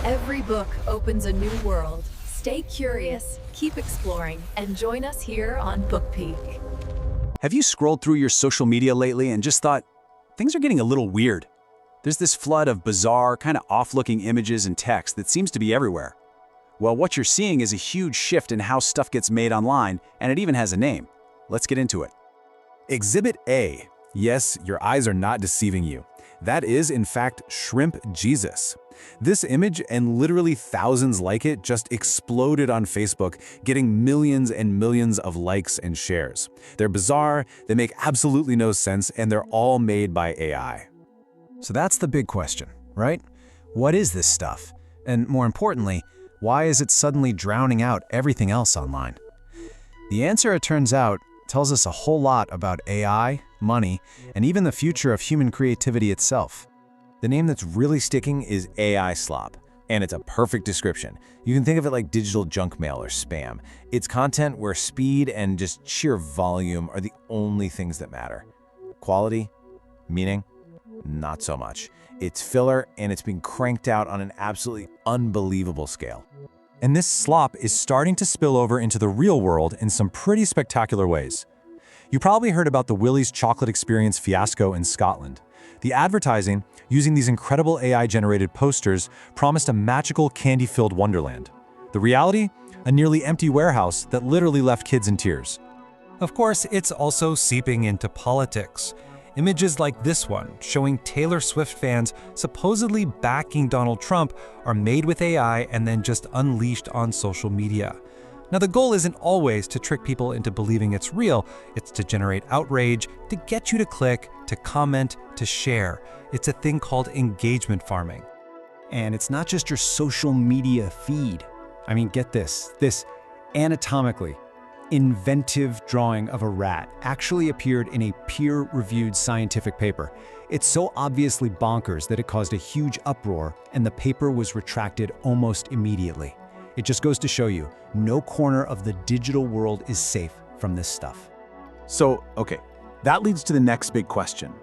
Every book opens a new world. Stay curious, keep exploring, and join us here on BookPeek. Have you scrolled through your social media lately and just thought, things are getting a little weird? There's this flood of bizarre, kind of off-looking images and text that seems to be everywhere. Well, what you're seeing is a huge shift in how stuff gets made online, and it even has a name. Let's get into it. Exhibit A. Yes, your eyes are not deceiving you. That is, in fact, Shrimp Jesus. This image, and literally thousands like it, just exploded on Facebook, getting millions and millions of likes and shares. They're bizarre, they make absolutely no sense, and they're all made by AI. So that's the big question, right? What is this stuff? And more importantly, why is it suddenly drowning out everything else online? The answer, it turns out, tells us a whole lot about AI, money, and even the future of human creativity itself. The name that's really sticking is AI slop, and it's a perfect description. You can think of it like digital junk mail or spam. It's content where speed and just sheer volume are the only things that matter. Quality, meaning, not so much. It's filler, and it's being cranked out on an absolutely unbelievable scale. And this slop is starting to spill over into the real world in some pretty spectacular ways. You probably heard about the Willie's chocolate experience fiasco in Scotland. The advertising, using these incredible AI-generated posters, promised a magical candy-filled wonderland. The reality? A nearly empty warehouse that literally left kids in tears. Of course, it's also seeping into politics. Images like this one, showing Taylor Swift fans supposedly backing Donald Trump, are made with AI and then just unleashed on social media. Now, the goal isn't always to trick people into believing it's real. It's to generate outrage, to get you to click, to comment, to share. It's a thing called engagement farming. And it's not just your social media feed. I mean, get this. This anatomically inventive drawing of a rat actually appeared in a peer-reviewed scientific paper. It's so obviously bonkers that it caused a huge uproar, and the paper was retracted almost immediately. It just goes to show you, no corner of the digital world is safe from this stuff. So, okay, that leads to the next big question.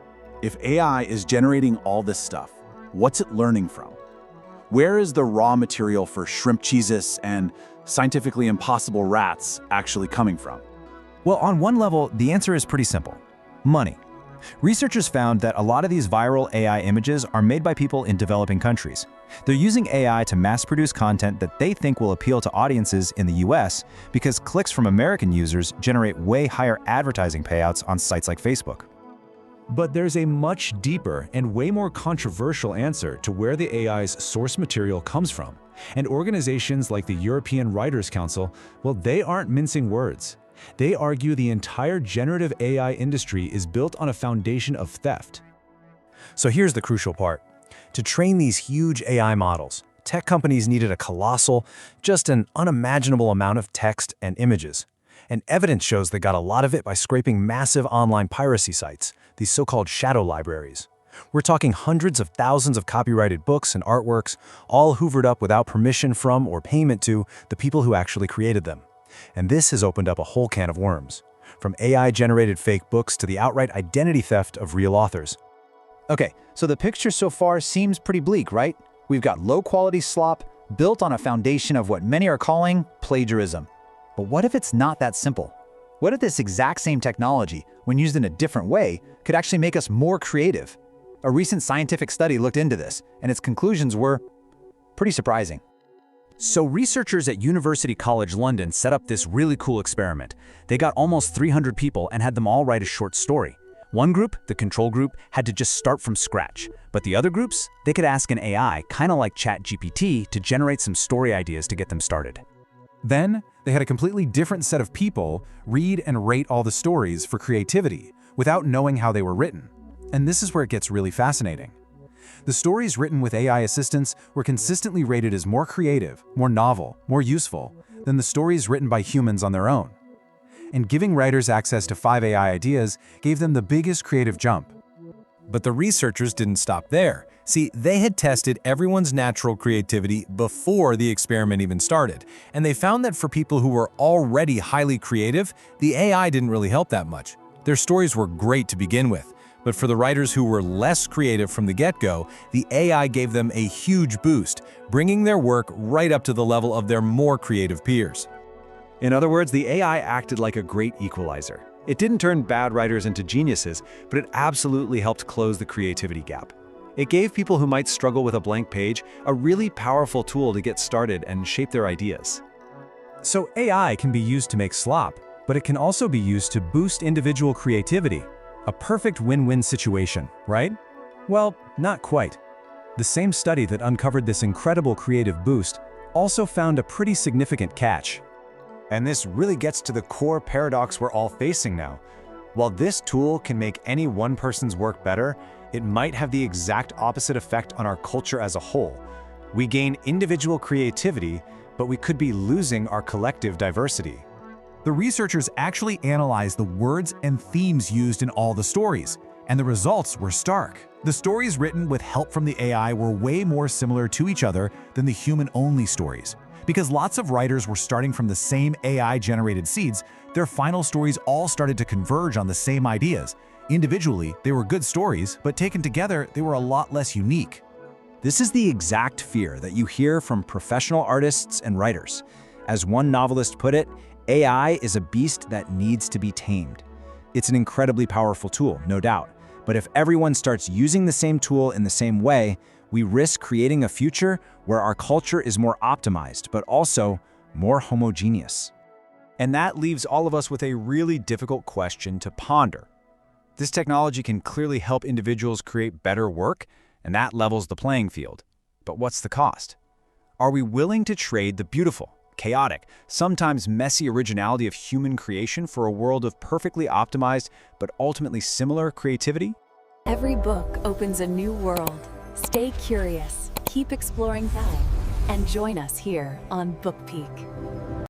If AI is generating all this stuff, what's it learning from? Where is the raw material for shrimp cheeses and scientifically impossible rats actually coming from? Well, on one level, the answer is pretty simple. Money. Researchers found that a lot of these viral AI images are made by people in developing countries. They're using AI to mass-produce content that they think will appeal to audiences in the US because clicks from American users generate way higher advertising payouts on sites like Facebook. But there's a much deeper and way more controversial answer to where the AI's source material comes from. And organizations like the European Writers' Council, well, they aren't mincing words. They argue the entire generative AI industry is built on a foundation of theft. So here's the crucial part. To train these huge AI models, tech companies needed a colossal, just an unimaginable amount of text and images. And evidence shows they got a lot of it by scraping massive online piracy sites, these so-called shadow libraries. We're talking hundreds of thousands of copyrighted books and artworks, all hoovered up without permission from or payment to the people who actually created them. And this has opened up a whole can of worms, from AI-generated fake books to the outright identity theft of real authors. Okay, so the picture so far seems pretty bleak, right? We've got low-quality slop built on a foundation of what many are calling plagiarism. But what if it's not that simple? What if this exact same technology, when used in a different way, could actually make us more creative? A recent scientific study looked into this, and its conclusions were pretty surprising. So researchers at University College London set up this really cool experiment. They got almost 300 people and had them all write a short story. One group, the control group, had to just start from scratch. But the other groups, they could ask an AI, kind of like ChatGPT, to generate some story ideas to get them started. Then, they had a completely different set of people read and rate all the stories for creativity without knowing how they were written. And this is where it gets really fascinating. The stories written with AI assistance were consistently rated as more creative, more novel, more useful than the stories written by humans on their own. And giving writers access to 5 AI ideas gave them the biggest creative jump. But the researchers didn't stop there. See, they had tested everyone's natural creativity before the experiment even started, and they found that for people who were already highly creative, the AI didn't really help that much. Their stories were great to begin with, But for the writers who were less creative from the get-go, the AI gave them a huge boost, bringing their work right up to the level of their more creative peers. In other words, the AI acted like a great equalizer. It didn't turn bad writers into geniuses, but it absolutely helped close the creativity gap. It gave people who might struggle with a blank page a really powerful tool to get started and shape their ideas. So AI can be used to make slop, but it can also be used to boost individual creativity. A perfect win-win situation, right? Well, not quite. The same study that uncovered this incredible creative boost also found a pretty significant catch. And this really gets to the core paradox we're all facing now. While this tool can make any one person's work better, it might have the exact opposite effect on our culture as a whole. We gain individual creativity, but we could be losing our collective diversity. The researchers actually analyzed the words and themes used in all the stories, and the results were stark. The stories written with help from the AI were way more similar to each other than the human-only stories. Because lots of writers were starting from the same AI-generated seeds, their final stories all started to converge on the same ideas. Individually, they were good stories, but taken together, they were a lot less unique. This is the exact fear that you hear from professional artists and writers. As one novelist put it, AI is a beast that needs to be tamed. It's an incredibly powerful tool, no doubt, but if everyone starts using the same tool in the same way, we risk creating a future where our culture is more optimized, but also more homogeneous. And that leaves all of us with a really difficult question to ponder. This technology can clearly help individuals create better work, and that levels the playing field. But what's the cost? Are we willing to trade the beautiful, chaotic, sometimes messy originality of human creation for a world of perfectly optimized but ultimately similar creativity? Every book opens a new world. Stay curious, keep exploring time, and join us here on BookPeek.